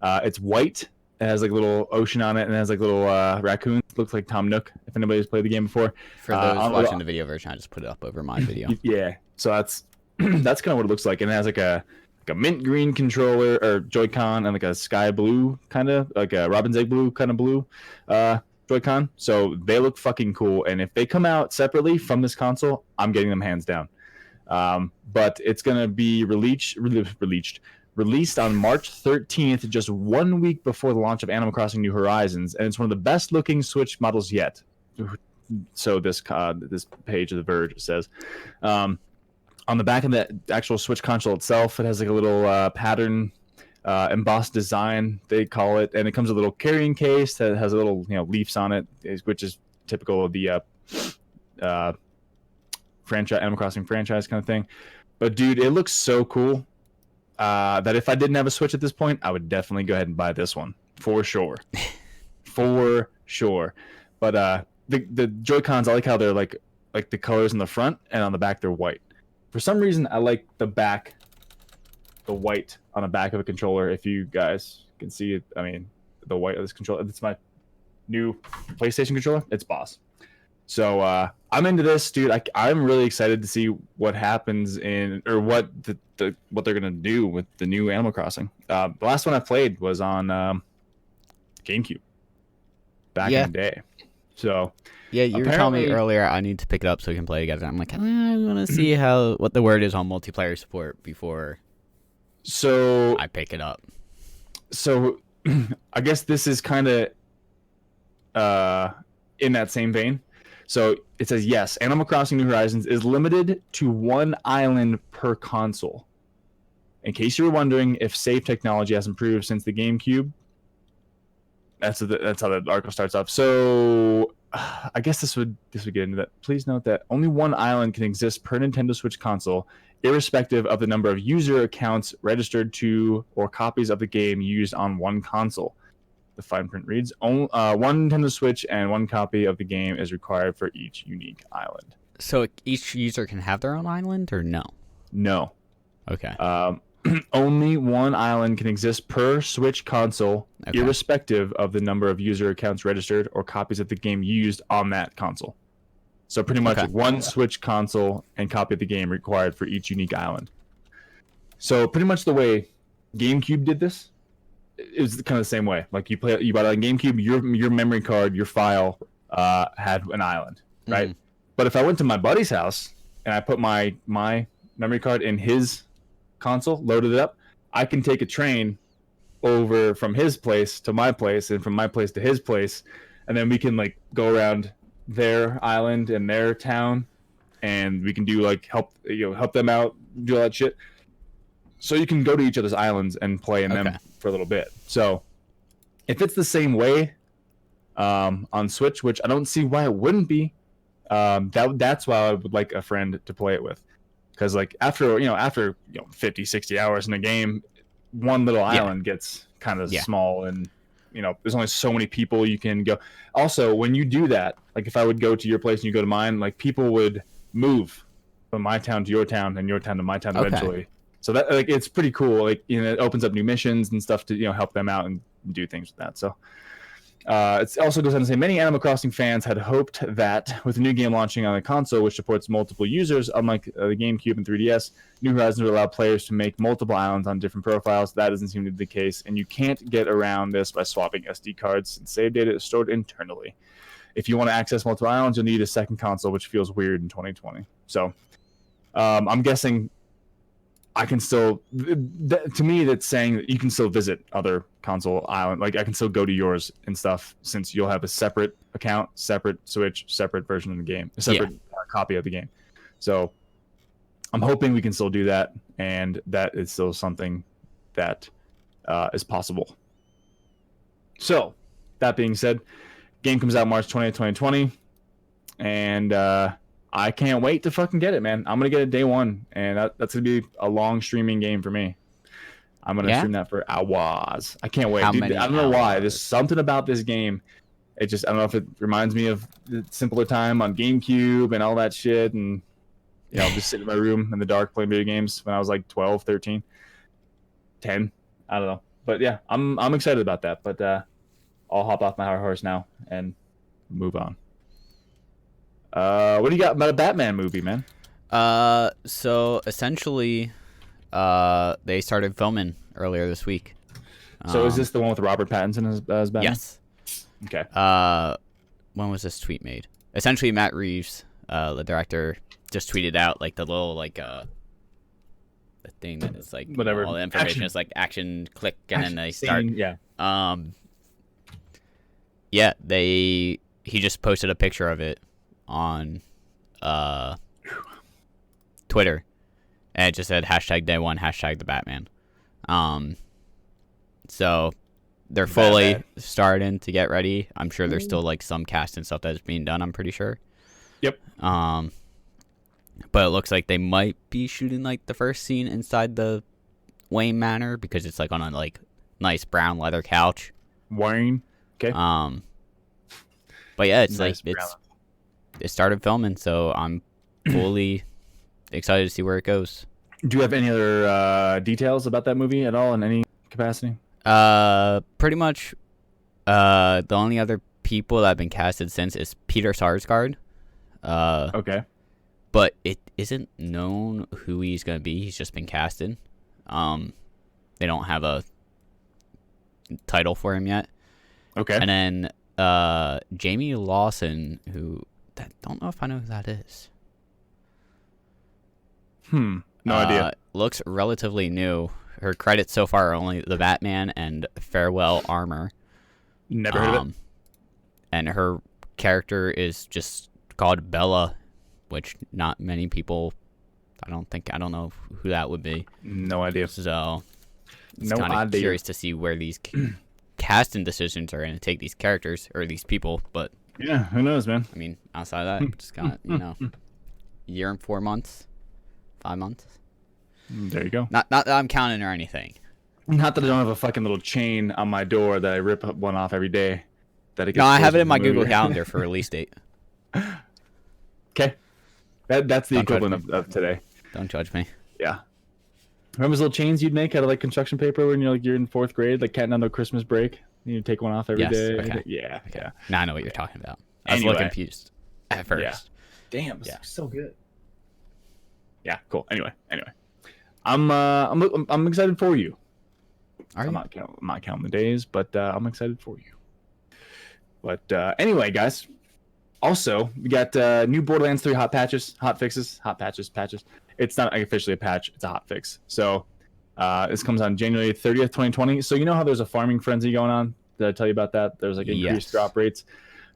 It's white. It has like a little ocean on it, and it has like little raccoons. Looks like Tom Nook, if anybody's played the game before. For those watching the video version, I just put it up over my video. Yeah, so that's that's kind of what it looks like, and it has like a mint green controller or Joy-Con and like a sky blue kind of like a robin's egg blue kind of blue Joy-Con. So they look fucking cool, and if they come out separately from this console, I'm getting them hands down. But it's gonna be released on March 13th, just 1 week before the launch of Animal Crossing New Horizons, and it's one of the best looking Switch models yet. So this page of The Verge says. On the back of the actual Switch console itself, it has like a little pattern embossed design, they call it, and it comes with a little carrying case that has a little leaves on it, which is typical of the franchise Animal Crossing franchise kind of thing. But dude, it looks so cool that if I didn't have a Switch at this point, I would definitely go ahead and buy this one for sure, for sure. But the Joy-Cons, I like how they're like the colors in the front and on the back they're white. For some reason, I like the white on the back of a controller. If you guys can see it, I mean, the white of this controller. It's my new PlayStation controller. It's boss. So I'm into this, dude. I'm really excited to see what happens what what they're gonna do with the new Animal Crossing. The last one I played was on GameCube back in the day. So yeah, you were telling me earlier I need to pick it up so we can play together. I'm like, I want to see what the word is on multiplayer support before. So I pick it up. So I guess this is kind of in that same vein. So it says, yes, Animal Crossing New Horizons is limited to one island per console. In case you were wondering if save technology has improved since the GameCube, that's how the article starts off. So I guess this would get into that. Please note that only one island can exist per Nintendo Switch console, irrespective of the number of user accounts registered to or copies of the game used on one console. The fine print reads, one Nintendo Switch and one copy of the game is required for each unique island. So each user can have their own island, or no? No. Okay. Only one island can exist per Switch console, irrespective of the number of user accounts registered or copies of the game used on that console. So pretty much one Switch console and copy of the game required for each unique island. So pretty much the way GameCube did this, it was kind of the same way. Like you bought it on GameCube, your memory card, your file had an island, right? Mm-hmm. But if I went to my buddy's house and I put my memory card in his console, loaded it up, I can take a train over from his place to my place and from my place to his place, and then we can like go around their island and their town, and we can do like help them out, do all that shit. So you can go to each other's islands and play in them for a little bit. So if it's the same way on Switch, which I don't see why it wouldn't be, that's why I would like a friend to play it with. Because like after 50, 60 hours in a game, one little island gets kind of small, and there's only so many people you can go. Also, when you do that, like if I would go to your place and you go to mine, like people would move from my town to your town and your town to my town eventually. So that it's pretty cool. Like it opens up new missions and stuff to help them out and do things with that. So it also goes on to say many Animal Crossing fans had hoped that with the new game launching on the console, which supports multiple users, unlike the GameCube and 3DS, New Horizons would allow players to make multiple islands on different profiles. That doesn't seem to be the case, and you can't get around this by swapping SD cards, and save data is stored internally. If you want to access multiple islands, you'll need a second console, which feels weird in 2020. So I'm guessing I can still, to me, that's saying that you can still visit other console island. Like I can still go to yours and stuff, since you'll have a separate account, separate Switch, separate version of the game, a separate copy of the game. So I'm hoping we can still do that, and that is still something that is possible. So that being said, game comes out March 20th, 2020, and I can't wait to fucking get it, man. I'm going to get it day one, and that's going to be a long streaming game for me. I'm going to stream that for hours. I can't wait. Dude, I don't know why. There's something about this game. I don't know if it reminds me of the simpler time on GameCube and all that shit, and just sit in my room in the dark playing video games when I was like 12, 13, 10. I don't know. But yeah, I'm excited about that. But I'll hop off my high horse now and move on. What do you got about a Batman movie, man? So essentially, they started filming earlier this week. So is this the one with Robert Pattinson as Batman? Yes. Okay. When was this tweet made? Essentially, Matt Reeves, the director, just tweeted out like the little the thing that is like whatever all the information is like action click, and then they start. He just posted a picture of it on Twitter, and it just said #day1 #the Batman. So they're fully starting to get ready. I'm sure there's still like some cast and stuff that's being done, I'm pretty sure. Yep. But it looks like they might be shooting like the first scene inside the Wayne Manor because it's like on a like nice brown leather couch. Wayne. Okay. But yeah, it's Nice like brown. it started filming, so I'm fully excited to see where it goes. Do you have any other details about that movie at all in any capacity? Pretty much. The only other people that have been casted since is Peter Sarsgaard. Okay. But it isn't known who he's gonna be. He's just been casted. They don't have a title for him yet. Okay. And then Jamie Lawson, who I don't know if I know who that is. No idea. Looks relatively new. Her credits so far are only The Batman and Farewell Armor. Never heard of it. And her character is just called Bella, which not many people. I don't know who that would be. No idea. So it's No kind of idea. curious to see where these casting decisions are going to take these characters or these people. But Yeah, who knows, man? I mean, outside of that, just got year and 4 months, 5 months. There you go. Not that I'm counting or anything. Not that I don't have a fucking little chain on my door that I rip one off every day. That it gets No, I have closer it to in my the movie. Google Calendar for release date. Okay. That's the Don't judge equivalent of today. Don't judge me. Yeah. Remember those little chains you'd make out of like construction paper when you're in 4th grade, like counting down to Christmas break? You take one off every Yes, day. okay. Yeah. Yeah. Now I know what you're talking about. I was a Anyway. little confused at first. Yeah. Damn, Yeah. so good. Yeah, cool. Anyway, I'm excited for you. Are you? I'm not counting the days, but I'm excited for you. But anyway, guys. Also, we got new Borderlands 3 hot patches. It's not officially a patch; it's a hot fix. So this comes on January 30th, 2020. So you know how there's a farming frenzy going on? Did I tell you about that? There's like increased Yes. drop rates.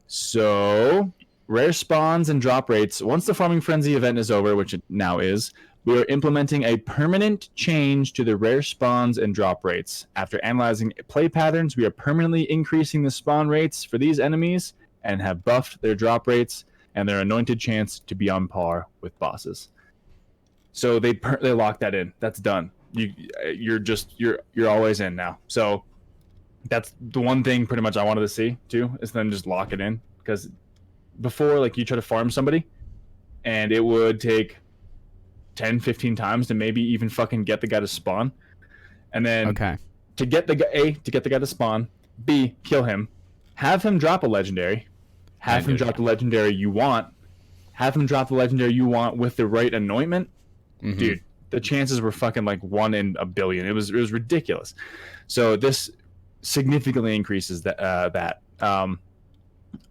So rare spawns and drop rates. Once the farming frenzy event is over, which it now is, we are implementing a permanent change to the rare spawns and drop rates. After analyzing play patterns, we are permanently increasing the spawn rates for these enemies and have buffed their drop rates and their anointed chance to be on par with bosses. So they lock that in. That's done. You're always in now. So that's the one thing pretty much I wanted to see too, is then just lock it in. Because before, like, you try to farm somebody and it would take 10, 15 times to maybe even fucking get the guy to spawn. And then Okay. to get the guy to spawn, B, kill him, have him drop a legendary, have him drop the legendary you want, with the right anointment. Mhm. Dude, the chances were fucking like 1 in a billion. It was ridiculous. So this significantly increases that.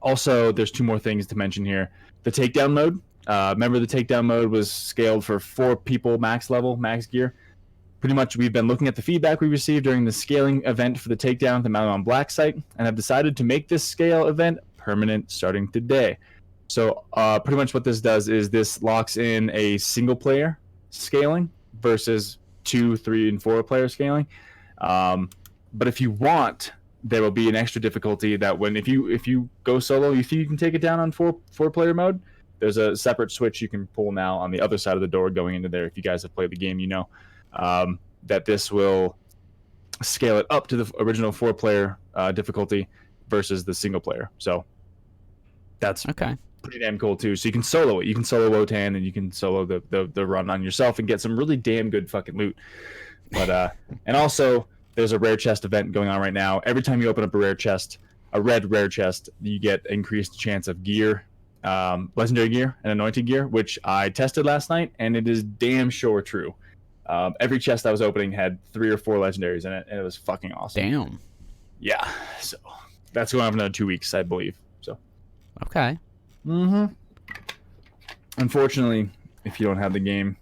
Also, there's 2 more things to mention here. The takedown mode. Remember, the takedown mode was scaled for 4 people max gear. Pretty much, we've been looking at the feedback we received during the scaling event for the takedown at the Mount on Black site, and have decided to make this scale event permanent starting today. So pretty much what this does is this locks in a single player scaling versus 2, 3, and 4 player scaling. But if you want, there will be an extra difficulty that if you go solo, you think you can take it down on 4 player mode. There's a separate switch you can pull now on the other side of the door going into there. If you guys have played the game, you know that this will scale it up to the original 4 player difficulty versus the single player. So that's Okay. pretty damn cool too. So you can solo it. You can solo Wotan, and you can solo the run on yourself and get some really damn good fucking loot. But and also there's a rare chest event going on right now. Every time you open up a rare chest, a red rare chest, you get increased chance of gear, legendary gear and anointed gear, which I tested last night, and it is damn sure true. Every chest I was opening had 3 or 4 legendaries in it, and it was fucking awesome. Damn. Yeah, so that's going on for another 2 weeks, I believe. So. Okay. Mm-hmm. Unfortunately, if you don't have the game,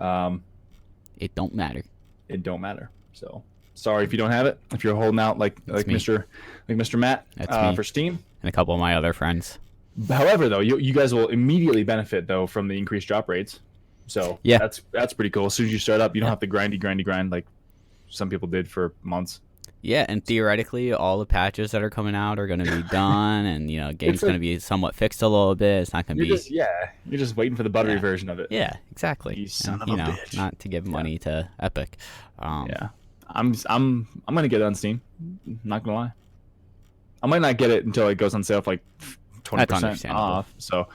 It don't matter. it don't matter. So sorry if you don't have it. If you're holding out like me. Mr. Matt That's me. for Steam. And a couple of my other friends. However, though, you guys will immediately benefit though from the increased drop rates. So Yeah. that's pretty cool. As soon as you start up, you don't have to grind like some people did for months. Yeah, and theoretically, all the patches that are coming out are going to be done, and game's going to be somewhat fixed a little bit. It's not going to be. You're just waiting for the buttery version of it. Yeah, exactly. You son of a bitch. Not to give money to Epic. Yeah, I'm gonna get it on Steam. Not gonna lie. I might not get it until it goes on sale for like 20% off. So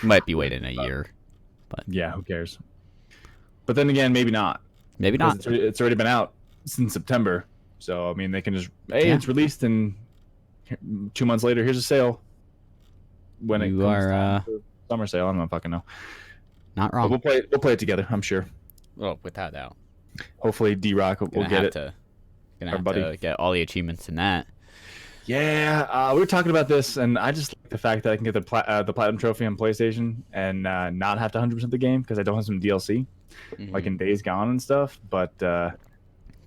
might be waiting a year. But yeah, who cares? But then again, maybe not. Maybe not. It's already been out since September. So I mean, they can just it's released, and 2 months later, here's a sale. When it comes to summer sale, I don't fucking know. Not wrong. But we'll play it together. I'm sure. Well, without doubt. Hopefully, D-Rock will get it. Gonna have to get all the achievements in that. Yeah, we were talking about this, and I just like the fact that I can get the platinum trophy on PlayStation and not have to 100% the game because I don't have some DLC, like in Days Gone and stuff. But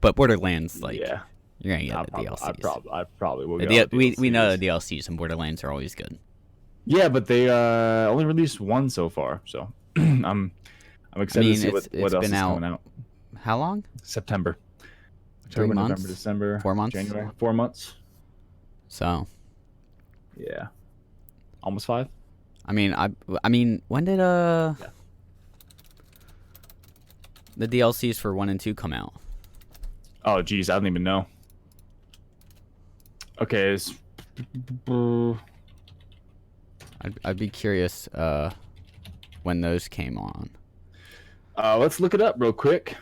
Borderlands, you're gonna get the DLCs. I probably will. We know the DLCs in Borderlands are always good. Yeah, but they only released one so far, so I'm excited to see what else is coming out. How long? September. 3 months? November, December. 4 months? January. 4 months. So. Yeah. Almost 5. I mean, when did the DLCs for 1 and 2 come out? Oh, geez, I don't even know. Okay, I'd be curious when those came on. Let's look it up real quick.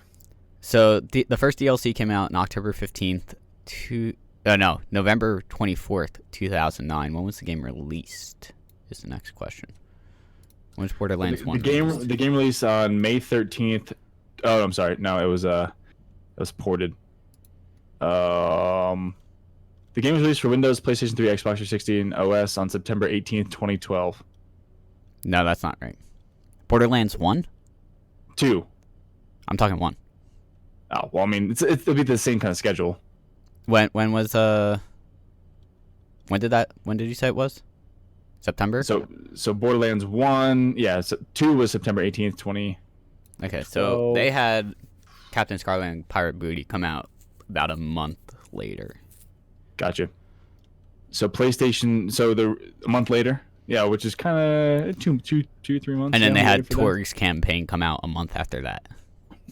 So the first DLC came out on October 15th November 24th, 2009. When was the game released? Is the next question. When was Borderlands 1 released? The game released on May 13th. Oh, I'm sorry. No, it was ported. The game was released for Windows, PlayStation 3, Xbox 360, and OS on September 18th, 2012. No, that's not right. Borderlands 1? 2. I'm talking 1. Oh, well, I mean, it'll be the same kind of schedule. When did you say it was? September? So Borderlands 1, yeah, 2 was September 18th, 20. Okay, so they had Captain Scarlet and Pirate Booty come out about a month later. Gotcha. So PlayStation, a month later, yeah, which is kind of 2, 3 months. And then they had Torg's campaign come out a month after that.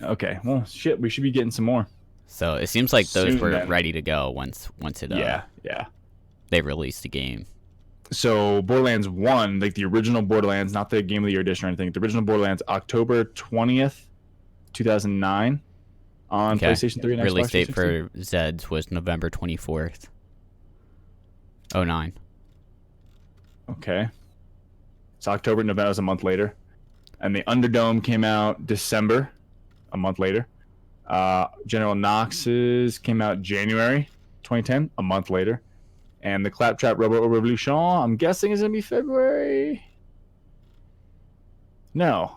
Okay, well, shit, we should be getting some more. So it seems like those were ready to go once it. Yeah. They released the game. So Borderlands 1, like the original Borderlands, not the Game of the Year edition or anything. The original Borderlands, October 20th, 2009, on PlayStation 3 and Xbox 360. Release date for Zeds was November 24th. 09. Okay. So October, November was a month later. And the Underdome came out December, a month later. General Knox's came out January 2010, a month later. And the Claptrap Robo Revolution, I'm guessing is going to be February? No.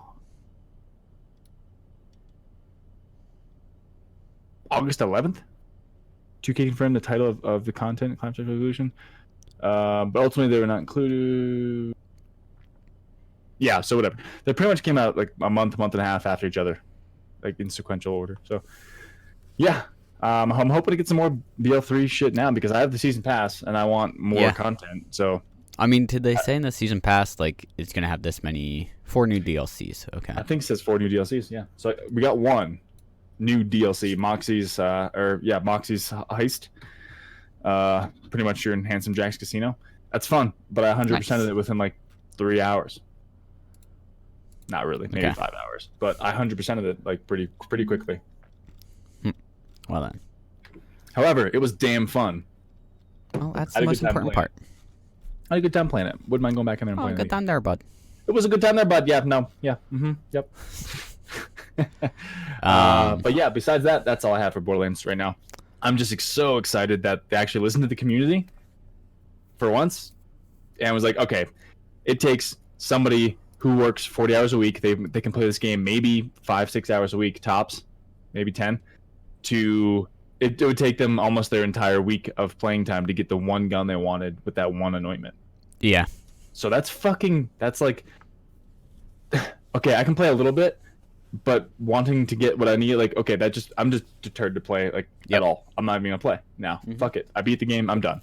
August 11th? 2K confirmed the title of the content, Claptrap Revolution. But ultimately they were not included. Yeah, so whatever. They pretty much came out like a month and a half after each other, like in sequential order. So, yeah, I'm hoping to get some more BL3 shit now because I have the season pass and I want more content. So, I mean, did they say in the season pass like it's gonna have this many 4 new DLCs? Okay, I think it says 4 new DLCs. Yeah, so we got 1 new DLC, Moxie's Moxie's Heist. Pretty much you're in Handsome Jack's casino. That's fun, but I 100%ed it within like 3 hours. Not really, maybe 5 hours, but I 100%ed it like pretty quickly. Well then. However, it was damn fun. Well, that's the most important part. I had a good time playing it. Wouldn't mind going back in there and playing it. Good time there, bud. It was a good time there, bud. Yeah, no, yeah, yep. But yeah, besides that, that's all I have for Borderlands right now. I'm just so excited that they actually listened to the community for once and was like, okay, it takes somebody who works 40 hours a week. They can play this game maybe 5-6 hours a week tops, maybe 10. It would take them almost their entire week of playing time to get the one gun they wanted with that one anointment. Yeah. So that's like, okay, I can play a little bit, but wanting to get what I need, like, okay, I'm just deterred to play like at all. I'm not even gonna play now. Fuck it. I beat the game. I'm done.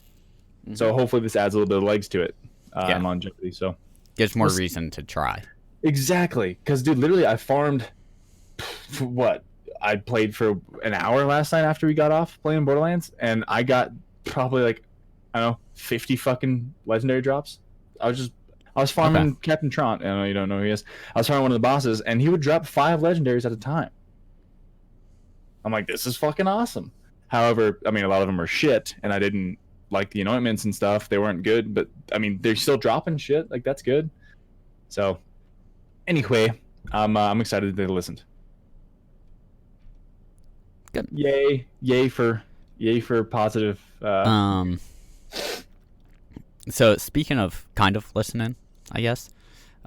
So hopefully this adds a little bit of legs to it, and longevity. So gives more reason to try. Exactly, because dude, literally, I farmed. What? I played for an hour last night after we got off playing Borderlands, and I got probably like, I don't know, 50 fucking legendary drops. I was farming Captain Trant. I know you don't know who he is. I was farming one of the bosses, and he would drop 5 legendaries at a time. I'm like, this is fucking awesome. However, I mean, a lot of them are shit, and I didn't like the anointments and stuff. They weren't good, but I mean, they're still dropping shit. Like, that's good. So, anyway, I'm excited that they listened. Good. Yay for positive. So speaking of kind of listening, I guess.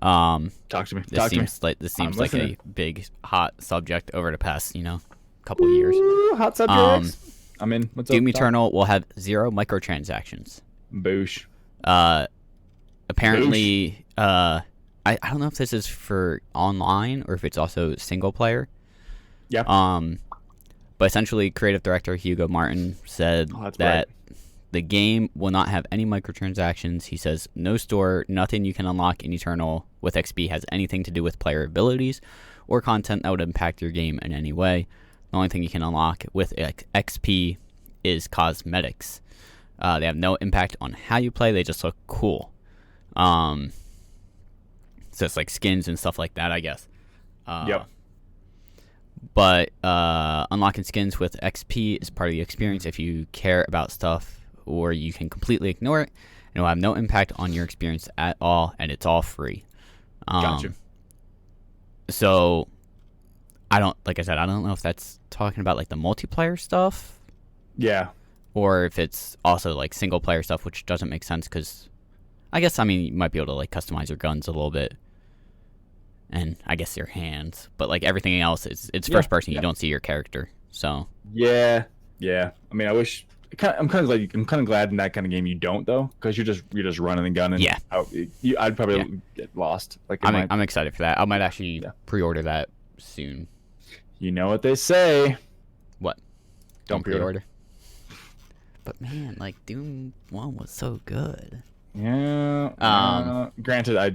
Talk to me. This seems like a big hot subject over the past, couple of years. Hot subjects. I'm in. What's Doom up, Eternal will have 0 microtransactions. Boosh. Apparently, I don't know if this is for online or if it's also single player. Yeah. But essentially, creative director Hugo Martin said that the game will not have any microtransactions. He says, no store, nothing you can unlock in Eternal with XP has anything to do with player abilities or content that would impact your game in any way. The only thing you can unlock with XP is cosmetics. They have no impact on how you play. They just look cool. So it's like skins and stuff like that, I guess. Yep. But unlocking skins with XP is part of the experience if you care about stuff, or you can completely ignore it. It will have no impact on your experience at all, and it's all free. Gotcha. So, I don't know if that's talking about like the multiplayer stuff. Yeah. Or if it's also like single player stuff, which doesn't make sense because I guess, you might be able to like customize your guns a little bit. And I guess your hands, but like everything else, it's first person. You don't see your character, so yeah. I mean, I'm kind of glad in that kind of game you don't though, because you're just running and gunning. Yeah, I'd probably get lost. Like I'm excited for that. I might actually pre-order that soon. You know what they say? What? Don't pre-order. But man, like Doom 1 was so good. Yeah. Granted, I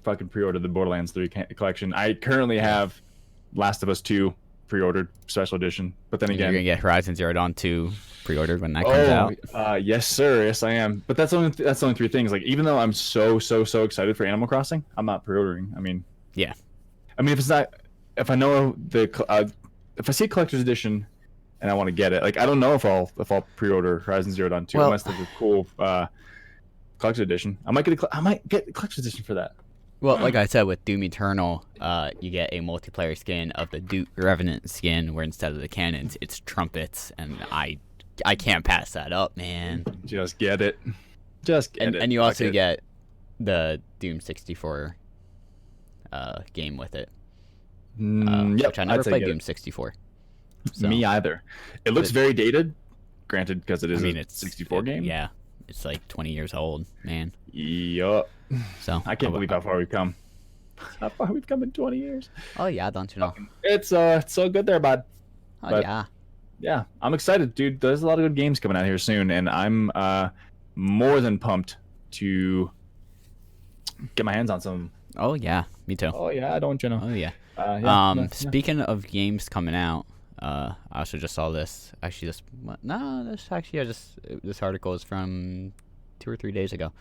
fucking pre-ordered the Borderlands 3 collection. I currently have Last of Us 2 pre-ordered special edition. But then again, you're gonna get Horizon Zero Dawn 2 pre-ordered when that comes out. Yes, sir. Yes, I am. But that's only 3 things. Like, even though I'm so excited for Animal Crossing, I'm not pre-ordering. I mean, yeah. I mean, if I know if I see a collector's edition and I want to get it, like, I don't know if I'll pre-order Horizon Zero Dawn 2 unless there's a cool collector's edition. I might get the collector's edition for that. Well, like I said, with Doom Eternal, you get a multiplayer skin of the Duke Revenant skin, where instead of the cannons, it's trumpets, and I can't pass that up, man. Just get it. Just get it. And you also get the Doom 64 game with it. Which I never played Doom 64. So. Me either. It looks very dated, granted, because it's a 64 game. Yeah. It's like 20 years old, man. Yup. So I can't believe how far we've come. How far we've come in 20 years. Oh yeah, don't you know? It's so good there, bud. Yeah. Yeah, I'm excited, dude. There's a lot of good games coming out here soon, and I'm more than pumped to get my hands on some. Oh yeah, me too. Oh yeah, don't you know? Oh yeah. Speaking of games coming out, I also just saw this. Actually, this article is from 2 or 3 days ago.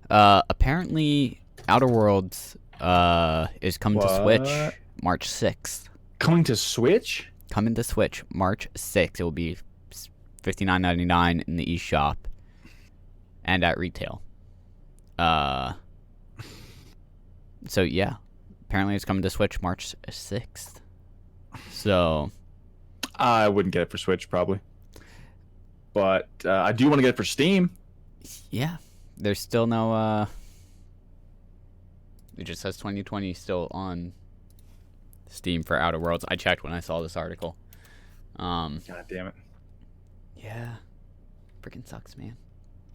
Apparently, Outer Worlds is coming to Switch March 6th. Coming to Switch? Coming to Switch March 6th. It will be $59.99 in the eShop and at retail. So yeah, apparently it's coming to Switch March 6th. So I wouldn't get it for Switch probably, but I do want to get it for Steam. Yeah, there's still no. It just says 2020 still on Steam for Outer Worlds. I checked when I saw this article. God damn it. Yeah, freaking sucks, man.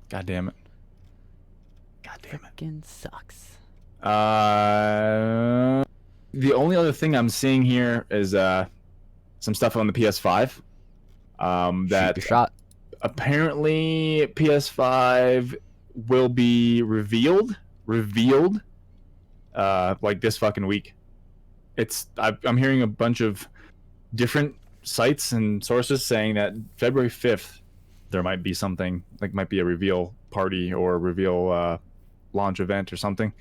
God damn it. God damn it. Freaking sucks. The only other thing I'm seeing here is some stuff on the PS5. That Shoot your shot. Apparently PS5 will be revealed like this fucking week. I'm hearing a bunch of different sites and sources saying that February 5th there might be something, like might be a reveal party or a reveal launch event or something.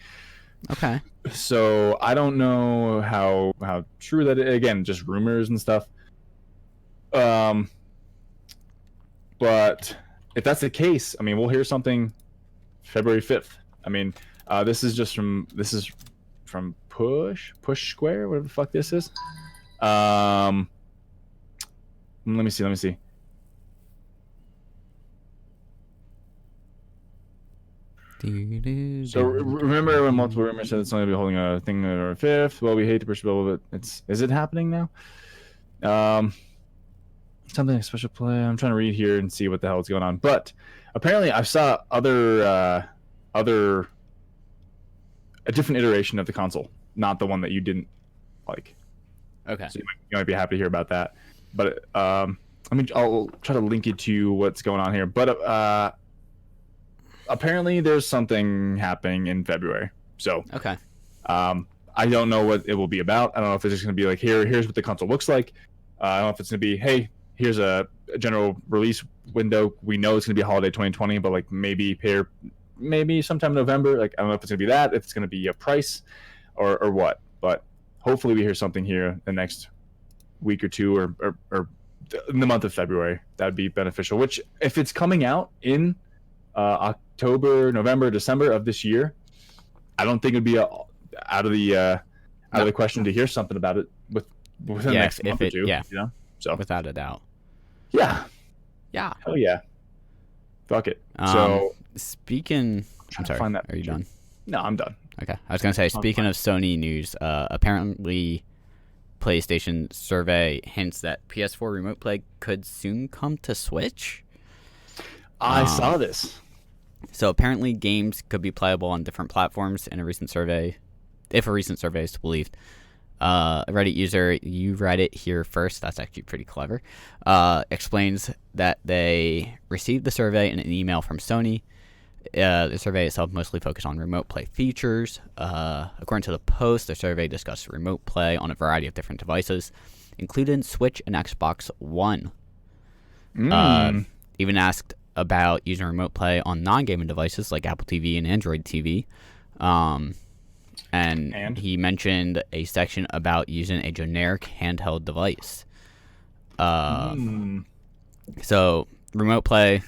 Okay. So I don't know how true that is. Again, just rumors and stuff. But if that's the case, I mean, we'll hear something February 5th. I mean, this is from Push Square, whatever the fuck this is. Let me see. So remember when multiple rumors said it's only be holding a thing on our 5th? Well, we hate to push the bubble, but is it happening now? Something like special play. I'm trying to read here and see what the hell is going on. But apparently, I saw a different iteration of the console, not the one that you didn't like. Okay. So you might be happy to hear about that. But I'll try to link it to what's going on here. But apparently, there's something happening in February. So okay. I don't know what it will be about. I don't know if it's just going to be like here's what the console looks like. I don't know if it's going to be, hey, here's a general release window. We know it's going to be holiday 2020, but like maybe sometime in November. Like I don't know if it's going to be that, if it's going to be a price, or what. But hopefully we hear something here the next week or two, or in the month of February. That would be beneficial. Which, if it's coming out in October, November, December of this year, I don't think it'd be out of the question to hear something about it within the next month or two. Yeah. You know? So without a doubt. Yeah. Yeah. Hell yeah. Fuck it. So speaking, I'm sorry. Find that Are you done? No, I'm done. Okay. I was gonna say, speaking of Sony news, apparently PlayStation survey hints that PS4 Remote Play could soon come to Switch. I saw this. So apparently games could be playable on different platforms in a recent survey, if a recent survey is believed. A Reddit user, you read it here first, that's actually pretty clever, explains that they received the survey in an email from Sony. The survey itself mostly focused on remote play features. According to the post, the survey discussed remote play on a variety of different devices, including Switch and Xbox One. Even asked about using remote play on non-gaming devices like Apple TV and Android TV. And he mentioned a section about using a generic handheld device. So remote play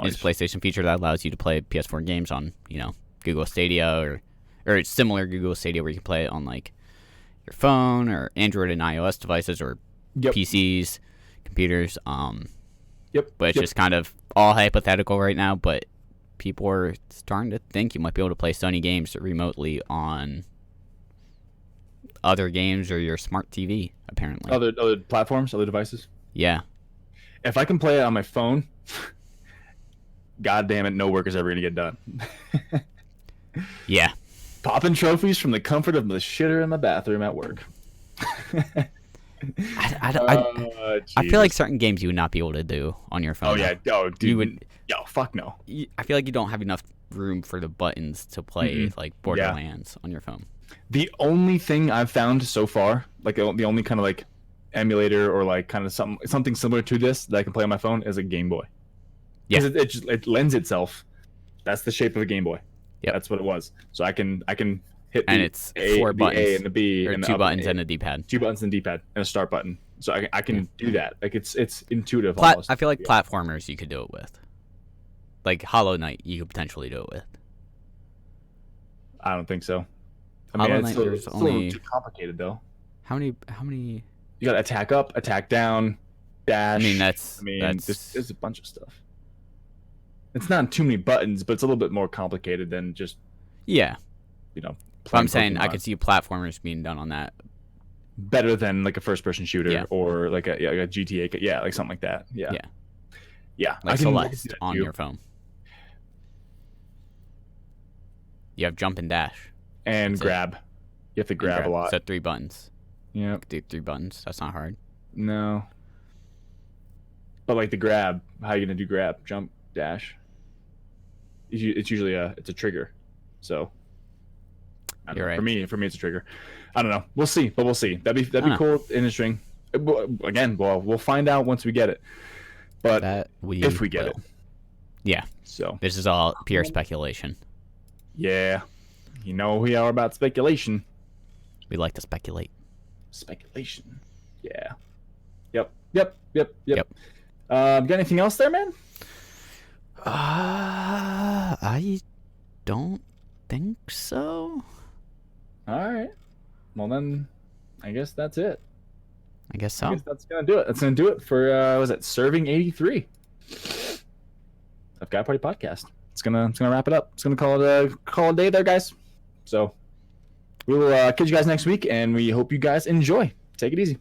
is a PlayStation feature that allows you to play PS4 games on, Google Stadia or similar Google Stadia, where you can play it on like your phone or Android and iOS devices or PCs, computers. But it's just kind of all hypothetical right now, but people are starting to think you might be able to play Sony games remotely on other games or your smart TV, apparently. Other platforms, other devices? Yeah. If I can play it on my phone, god damn it, no work is ever going to get done. Yeah. Popping trophies from the comfort of the shitter in my bathroom at work. I feel like certain games you would not be able to do on your phone. Oh, yeah. Oh, dude. You would, fuck no. I feel like you don't have enough room for the buttons to play like Borderlands on your phone. The only thing I've found so far, like the only kind of like emulator or like kind of something similar to this that I can play on my phone, is a Game Boy. Yeah. Because it lends itself. That's the shape of a Game Boy. Yeah. That's what it was. So I can hit and it's four buttons, A and the B, or and two buttons and a D-pad. 2 buttons and a D-pad and a start button. So I can do that. Like it's intuitive. Almost. I feel like platformers you could do it with. Like Hollow Knight, you could potentially do it with. I don't think so. Hollow Knight, it's a little too complicated though. How many? You got to attack up, attack down, dash. That's there's a bunch of stuff. It's not too many buttons, but it's a little bit more complicated than just. Yeah. I'm saying Pokemon. I could see platformers being done on that. Better than like a first-person shooter or like a GTA, like something like that. Yeah. Like Celeste on your phone. You have jump and dash and grab. You have to grab a lot. So 3 buttons. Yeah. Do 3 buttons. That's not hard. No. But like the grab, how are you gonna do grab? Jump, dash. It's usually it's a trigger. So You're right. For me, it's a trigger. I don't know. We'll see, but we'll see. That'd be cool. Interesting. Again, well, we'll find out once we get it. But if we get it. Yeah. So this is all pure speculation. Yeah. You know we are about speculation. We like to speculate. Speculation. Yeah. Yep. Got anything else there, man? I don't think so. All right. Well, then, I guess that's it. I guess so. I guess that's gonna do it. That's gonna do it for was it Serving 83 of Guy Party Podcast. It's gonna wrap it up. It's gonna call it a day there, guys. So we will catch you guys next week, and we hope you guys enjoy. Take it easy.